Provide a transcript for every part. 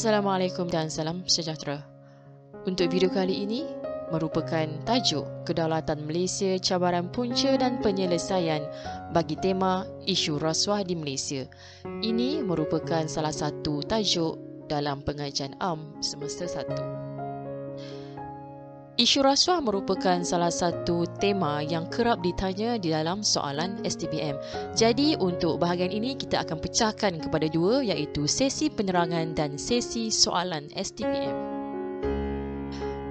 Assalamualaikum dan salam sejahtera. Untuk video kali ini merupakan tajuk Kedaulatan Malaysia, Cabaran Punca dan Penyelesaian bagi tema isu rasuah di Malaysia. Ini merupakan salah satu tajuk dalam pengajian am semester 1. Isu rasuah merupakan salah satu tema yang kerap ditanya di dalam soalan STPM. Jadi untuk bahagian ini kita akan pecahkan kepada dua, iaitu sesi penerangan dan sesi soalan STPM.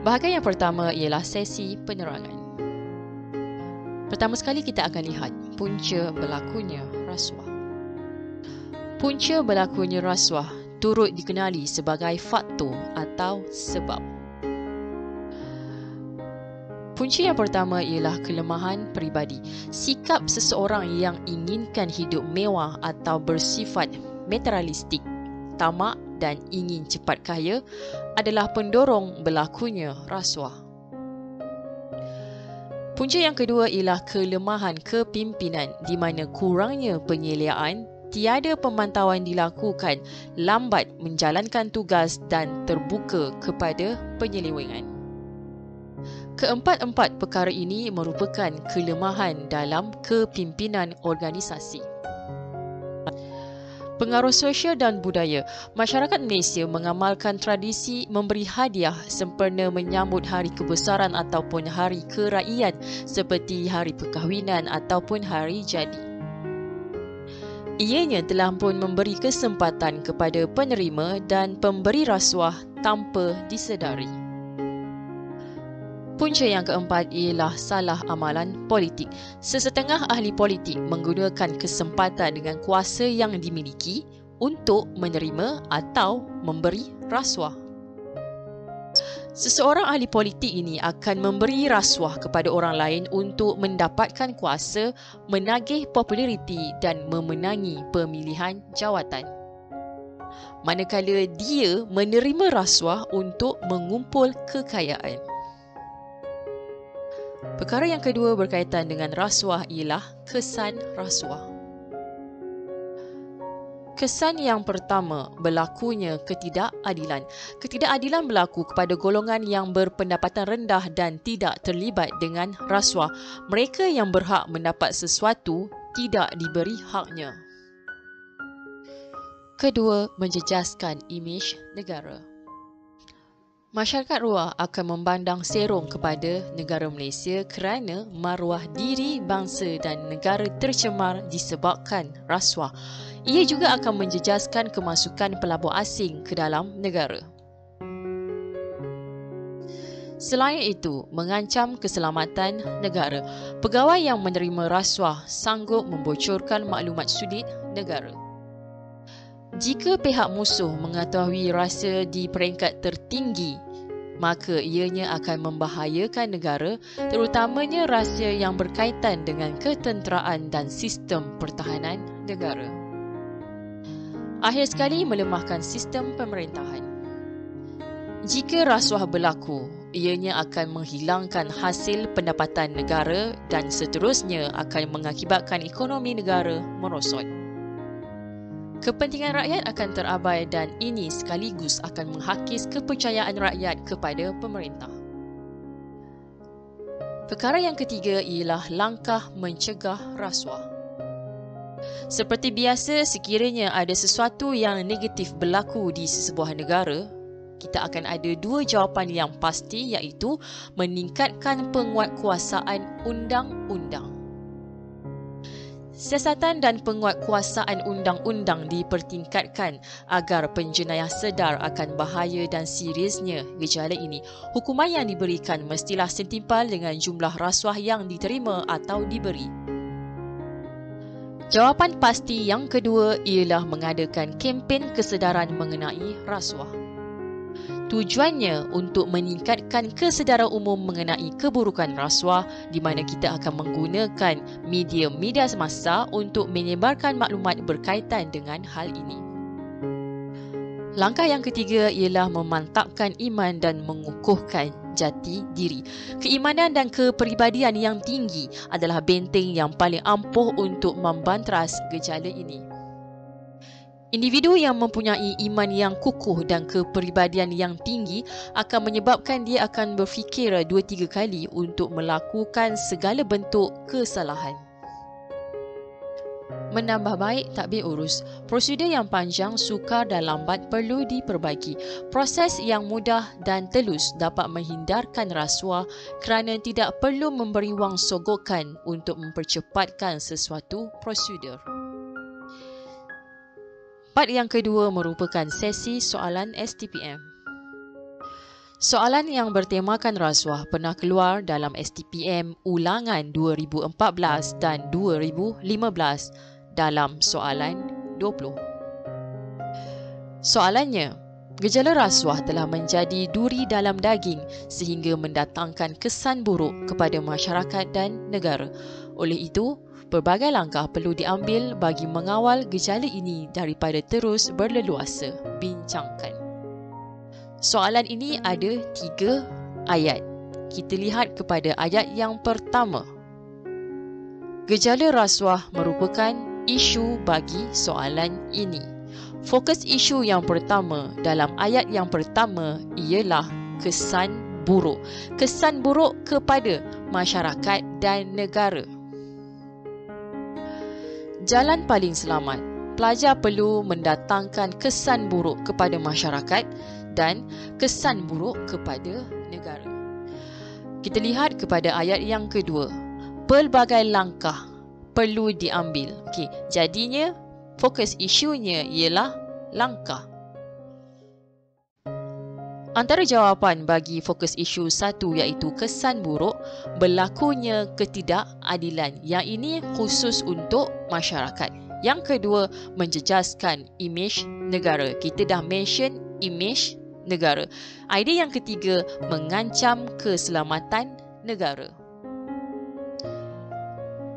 Bahagian yang pertama ialah sesi penerangan. Pertama sekali kita akan lihat punca berlakunya rasuah. Punca berlakunya rasuah turut dikenali sebagai faktor atau sebab. Punca yang pertama ialah kelemahan peribadi. Sikap seseorang yang inginkan hidup mewah atau bersifat materialistik, tamak dan ingin cepat kaya adalah pendorong berlakunya rasuah. Punca yang kedua ialah kelemahan kepimpinan di mana kurangnya penyeliaan, tiada pemantauan dilakukan, lambat menjalankan tugas dan terbuka kepada penyelewengan. Keempat-empat perkara ini merupakan kelemahan dalam kepimpinan organisasi. Pengaruh sosial dan budaya. Masyarakat Malaysia mengamalkan tradisi memberi hadiah sempena menyambut hari kebesaran ataupun hari keraiyat seperti hari perkahwinan ataupun hari jadi. Ianya telah pun memberi kesempatan kepada penerima dan pemberi rasuah tanpa disedari. Punca yang keempat ialah salah amalan politik. Sesetengah ahli politik menggunakan kesempatan dengan kuasa yang dimiliki untuk menerima atau memberi rasuah. Seseorang ahli politik ini akan memberi rasuah kepada orang lain untuk mendapatkan kuasa, menagih populariti dan memenangi pemilihan jawatan. Manakala dia menerima rasuah untuk mengumpul kekayaan. Perkara yang kedua berkaitan dengan rasuah ialah kesan rasuah. Kesan yang pertama berlakunya ketidakadilan. Ketidakadilan berlaku kepada golongan yang berpendapatan rendah dan tidak terlibat dengan rasuah. Mereka yang berhak mendapat sesuatu tidak diberi haknya. Kedua, menjejaskan imej negara. Masyarakat luar akan memandang serong kepada negara Malaysia kerana maruah diri bangsa dan negara tercemar disebabkan rasuah. Ia juga akan menjejaskan kemasukan pelabur asing ke dalam negara. Selain itu, mengancam keselamatan negara. Pegawai yang menerima rasuah sanggup membocorkan maklumat sulit negara. Jika pihak musuh mengetahui rasa di peringkat tertinggi, maka ianya akan membahayakan negara, terutamanya rasa yang berkaitan dengan ketenteraan dan sistem pertahanan negara. Akhir sekali, melemahkan sistem pemerintahan. Jika rasuah berlaku, ianya akan menghilangkan hasil pendapatan negara dan seterusnya akan mengakibatkan ekonomi negara merosot. Kepentingan rakyat akan terabai dan ini sekaligus akan menghakis kepercayaan rakyat kepada pemerintah. Perkara yang ketiga ialah langkah mencegah rasuah. Seperti biasa, sekiranya ada sesuatu yang negatif berlaku di sesebuah negara, kita akan ada dua jawapan yang pasti, iaitu meningkatkan penguatkuasaan undang-undang. Siasatan dan penguatkuasaan undang-undang dipertingkatkan agar penjenayah sedar akan bahaya dan seriusnya gejala ini. Hukuman yang diberikan mestilah setimpal dengan jumlah rasuah yang diterima atau diberi. Jawapan pasti yang kedua ialah mengadakan kempen kesedaran mengenai rasuah. Tujuannya untuk meningkatkan kesedaran umum mengenai keburukan rasuah di mana kita akan menggunakan media semasa untuk menyebarkan maklumat berkaitan dengan hal ini. Langkah yang ketiga ialah memantapkan iman dan mengukuhkan jati diri. Keimanan dan kepribadian yang tinggi adalah benteng yang paling ampuh untuk membanteras gejala ini. Individu yang mempunyai iman yang kukuh dan kepribadian yang tinggi akan menyebabkan dia akan berfikir 2-3 kali untuk melakukan segala bentuk kesalahan. Menambah baik takbir urus. Prosedur yang panjang, sukar dan lambat perlu diperbaiki. Proses yang mudah dan telus dapat menghindarkan rasuah kerana tidak perlu memberi wang sogokan untuk mempercepatkan sesuatu prosedur. Part yang kedua merupakan sesi soalan STPM. Soalan yang bertemakan rasuah pernah keluar dalam STPM ulangan 2014 dan 2015 dalam soalan 20. Soalannya, gejala rasuah telah menjadi duri dalam daging sehingga mendatangkan kesan buruk kepada masyarakat dan negara. Oleh itu, pelbagai langkah perlu diambil bagi mengawal gejala ini daripada terus berleluasa. Bincangkan. Soalan ini ada 3 ayat. Kita lihat kepada ayat yang pertama. Gejala rasuah merupakan isu bagi soalan ini. Fokus isu yang pertama dalam ayat yang pertama ialah kesan buruk. Kesan buruk kepada masyarakat dan negara. Jalan paling selamat. Pelajar perlu mendatangkan kesan buruk kepada masyarakat dan kesan buruk kepada negara. Kita lihat kepada ayat yang kedua. Pelbagai langkah perlu diambil. Okey, jadinya fokus isunya ialah langkah. Antara jawapan bagi fokus isu 1 iaitu kesan buruk, berlakunya ketidakadilan. Yang ini khusus untuk masyarakat. Yang kedua, menjejaskan imej negara. Kita dah mention imej negara. Idea yang ketiga, mengancam keselamatan negara.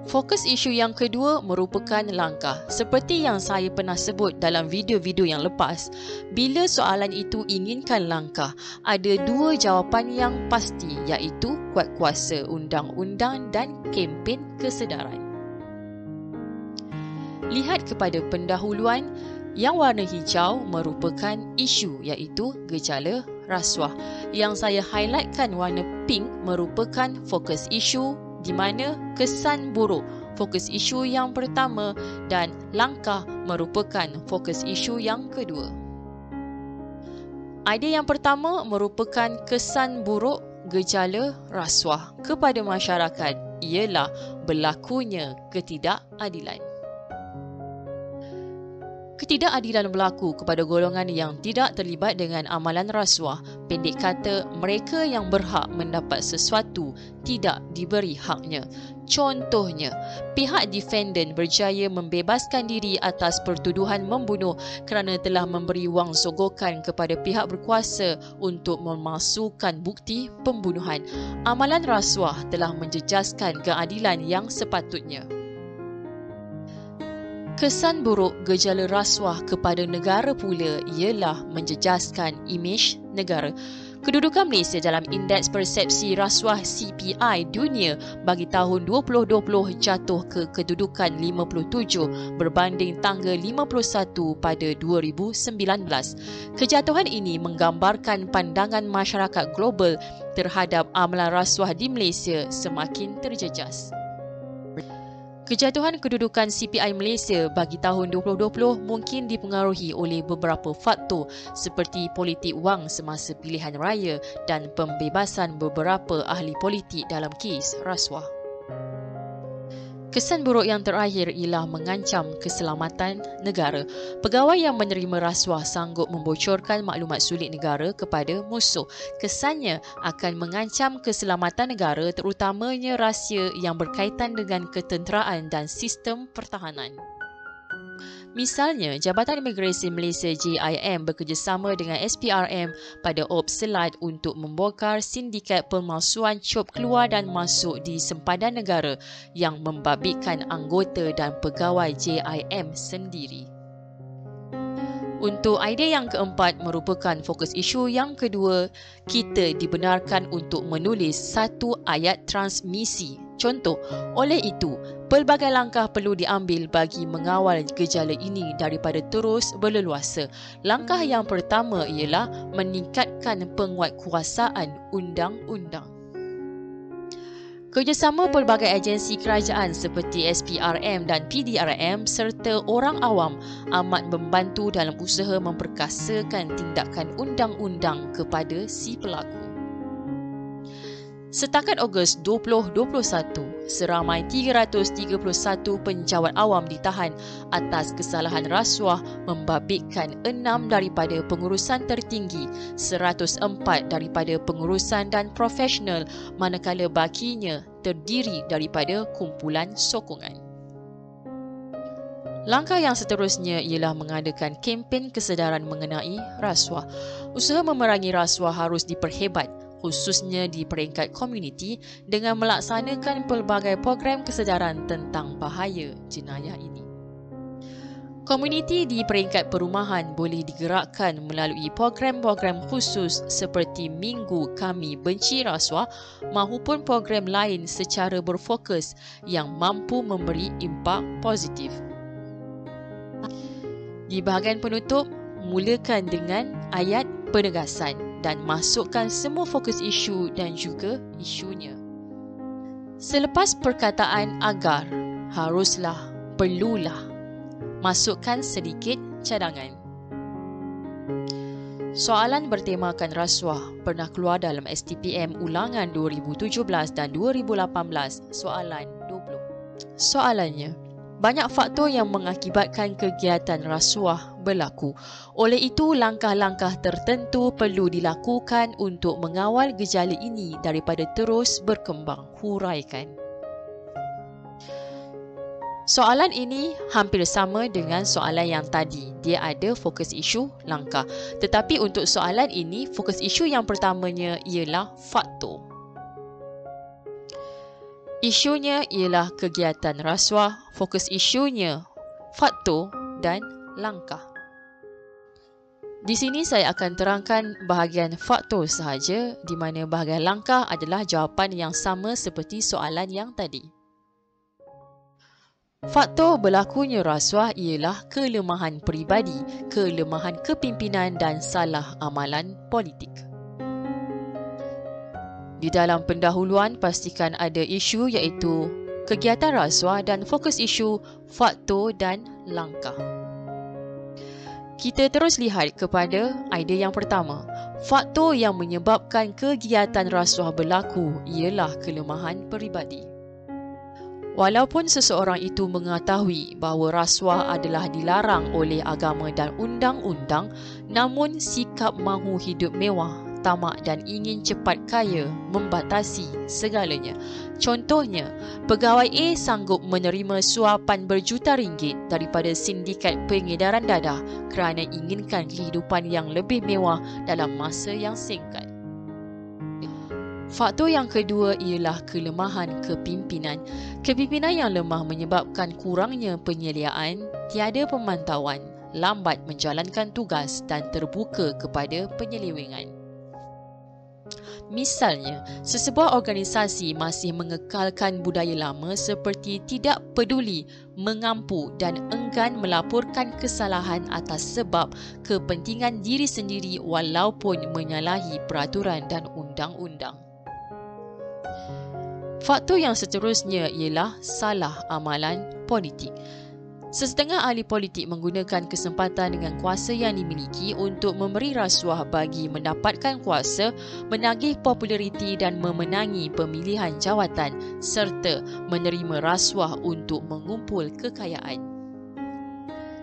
Fokus isu yang kedua merupakan langkah. Seperti yang saya pernah sebut dalam video-video yang lepas, bila soalan itu inginkan langkah, ada 2 jawapan yang pasti iaitu kuat kuasa undang-undang dan kempen kesedaran. Lihat kepada pendahuluan, yang warna hijau merupakan isu iaitu gejala rasuah. Yang saya highlightkan warna pink merupakan fokus isu di mana kesan buruk fokus isu yang pertama dan langkah merupakan fokus isu yang kedua. Idea yang pertama merupakan kesan buruk gejala rasuah kepada masyarakat ialah berlakunya ketidakadilan. Ketidakadilan berlaku kepada golongan yang tidak terlibat dengan amalan rasuah. Pendek kata, mereka yang berhak mendapat sesuatu tidak diberi haknya. Contohnya, pihak defendant berjaya membebaskan diri atas pertuduhan membunuh kerana telah memberi wang sogokan kepada pihak berkuasa untuk memasukkan bukti pembunuhan. Amalan rasuah telah menjejaskan keadilan yang sepatutnya. Kesan buruk gejala rasuah kepada negara pula ialah menjejaskan imej negara. Kedudukan Malaysia dalam Indeks Persepsi Rasuah CPI Dunia bagi tahun 2020 jatuh ke kedudukan 57 berbanding tangga 51 pada 2019. Kejatuhan ini menggambarkan pandangan masyarakat global terhadap amalan rasuah di Malaysia semakin terjejas. Kejatuhan kedudukan CPI Malaysia bagi tahun 2020 mungkin dipengaruhi oleh beberapa faktor seperti politik wang semasa pilihan raya dan pembebasan beberapa ahli politik dalam kes rasuah. Kesan buruk yang terakhir ialah mengancam keselamatan negara. Pegawai yang menerima rasuah sanggup membocorkan maklumat sulit negara kepada musuh. Kesannya akan mengancam keselamatan negara terutamanya rahsia yang berkaitan dengan ketenteraan dan sistem pertahanan. Misalnya, Jabatan Imigresen Malaysia JIM bekerjasama dengan SPRM pada Ops Selat untuk membongkar sindikat pemalsuan cop keluar dan masuk di sempadan negara yang membabitkan anggota dan pegawai JIM sendiri. Untuk idea yang keempat merupakan fokus isu yang kedua, kita dibenarkan untuk menulis satu ayat transmisi Contoh, oleh itu, pelbagai langkah perlu diambil bagi mengawal gejala ini daripada terus berleluasa. Langkah yang pertama ialah meningkatkan penguatkuasaan undang-undang. Kerjasama pelbagai agensi kerajaan seperti SPRM dan PDRM serta orang awam amat membantu dalam usaha memperkasakan tindakan undang-undang kepada si pelaku. Setakat Ogos 2021, seramai 331 penjawat awam ditahan atas kesalahan rasuah membabitkan 6 daripada pengurusan tertinggi, 104 daripada pengurusan dan profesional, manakala bakinya terdiri daripada kumpulan sokongan. Langkah yang seterusnya ialah mengadakan kempen kesedaran mengenai rasuah. Usaha memerangi rasuah harus diperhebat, khususnya di peringkat komuniti dengan melaksanakan pelbagai program kesedaran tentang bahaya jenayah ini. Komuniti di peringkat perumahan boleh digerakkan melalui program-program khusus seperti Minggu Kami Benci Rasuah mahupun program lain secara berfokus yang mampu memberi impak positif. Di bahagian penutup, mulakan dengan ayat penegasan dan masukkan semua fokus isu dan juga isunya. Selepas perkataan agar, haruslah, perlulah, masukkan sedikit cadangan. Soalan bertemakan rasuah pernah keluar dalam STPM ulangan 2017 dan 2018, soalan 20. Soalannya, banyak faktor yang mengakibatkan kegiatan rasuah berlaku. Oleh itu, langkah-langkah tertentu perlu dilakukan untuk mengawal gejala ini daripada terus berkembang. Huraikan. Soalan ini hampir sama dengan soalan yang tadi. Dia ada fokus isu, langkah. Tetapi untuk soalan ini, fokus isu yang pertamanya ialah faktor. Isunya ialah kegiatan rasuah, fokus isunya faktor dan langkah. Di sini saya akan terangkan bahagian faktor sahaja, di mana bahagian langkah adalah jawapan yang sama seperti soalan yang tadi. Faktor berlakunya rasuah ialah kelemahan peribadi, kelemahan kepimpinan dan salah amalan politik. Di dalam pendahuluan, pastikan ada isu iaitu kegiatan rasuah dan fokus isu, faktor dan langkah. Kita terus lihat kepada idea yang pertama. Faktor yang menyebabkan kegiatan rasuah berlaku ialah kelemahan peribadi. Walaupun seseorang itu mengetahui bahawa rasuah adalah dilarang oleh agama dan undang-undang, namun sikap mahu hidup mewah, tamak dan ingin cepat kaya membatasi segalanya. Contohnya, pegawai A sanggup menerima suapan berjuta ringgit daripada sindikat pengedaran dadah kerana inginkan kehidupan yang lebih mewah dalam masa yang singkat. Faktor yang kedua ialah kelemahan kepimpinan. Kepimpinan yang lemah menyebabkan kurangnya penyediaan, tiada pemantauan, lambat menjalankan tugas dan terbuka kepada penyelewengan. Misalnya, sesebuah organisasi masih mengekalkan budaya lama seperti tidak peduli, mengampu dan enggan melaporkan kesalahan atas sebab kepentingan diri sendiri walaupun menyalahi peraturan dan undang-undang. Faktor yang seterusnya ialah salah amalan politik. Sesetengah ahli politik menggunakan kesempatan dengan kuasa yang dimiliki untuk memberi rasuah bagi mendapatkan kuasa, menagih populariti dan memenangi pemilihan jawatan serta menerima rasuah untuk mengumpul kekayaan.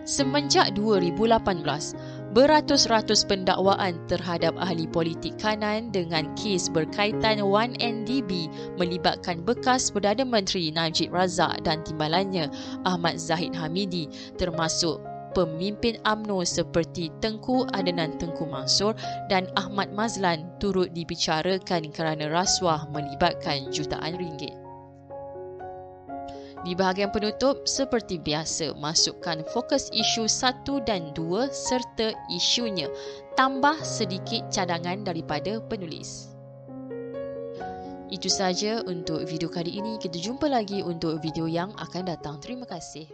Semenjak 2018, beratus-ratus pendakwaan terhadap ahli politik kanan dengan kes berkaitan 1NDB melibatkan bekas Perdana Menteri Najib Razak dan timbalannya Ahmad Zahid Hamidi, termasuk pemimpin UMNO seperti Tengku Adnan Tengku Mansur dan Ahmad Mazlan turut dibicarakan kerana rasuah melibatkan jutaan ringgit. Di bahagian penutup, seperti biasa, masukkan fokus isu 1 dan 2 serta isunya. Tambah sedikit cadangan daripada penulis. Itu saja untuk video kali ini. Kita jumpa lagi untuk video yang akan datang. Terima kasih.